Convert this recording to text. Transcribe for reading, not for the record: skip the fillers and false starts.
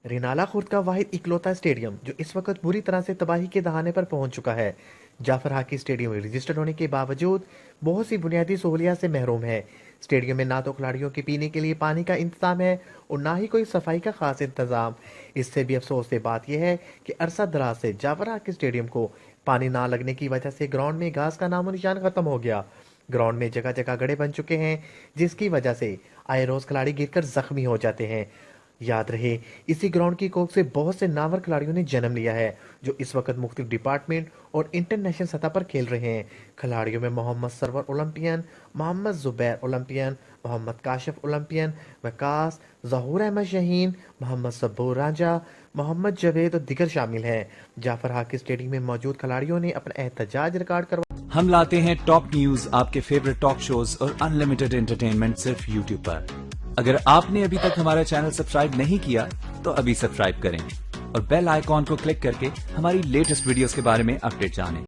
रिनाला खुर्द का वाहिद इकलौता स्टेडियम जो इस वक्त बुरी तरह से तबाही के दहाने पर पहुंच चुका है। जाफर हाकी स्टेडियम में रजिस्टर्ड होने के बावजूद बहुत सी बुनियादी सहूलियात से महरूम है। स्टेडियम में ना तो खिलाड़ियों के पीने के लिए पानी का इंतजाम है और ना ही कोई सफाई का खास इंतजाम। इससे भी अफसोस से बात यह है कि अरसा दराज से जाफर हाकी स्टेडियम को पानी ना लगने की वजह से ग्राउंड में घास का नामो निशान खत्म हो गया। ग्राउंड में जगह जगह गड्ढे बन चुके हैं, जिसकी वजह से आए रोज खिलाड़ी गिरकर जख्मी हो जाते हैं। याद रहे, इसी ग्राउंड की कोख से बहुत से नामवर खिलाड़ियों ने जन्म लिया है जो इस वक्त मुख्तलिफ डिपार्टमेंट और इंटरनेशनल सतह पर खेल रहे हैं। खिलाड़ियों में Mohammad Sarwar Olympian, Mohammad Zubair Olympian, Mohammad Kashif Olympian, Waqas, Zahoor Ahmad Shaheen, Mohammad Sabboor Raja, Mohammad Javed और दिगर शामिल हैं। जाफर हाकी स्टेडियम में मौजूद खिलाड़ियों ने अपना एहतजाज रिकॉर्ड करवा। हम लाते हैं टॉप न्यूज, आपके फेवरेट टॉक शोज और अनलिमिटेड एंटरटेनमेंट सिर्फ यूट्यूब पर। अगर आपने अभी तक हमारा चैनल सब्सक्राइब नहीं किया तो अभी सब्सक्राइब करें और बेल आइकॉन को क्लिक करके हमारी लेटेस्ट वीडियोस के बारे में अपडेट जानें।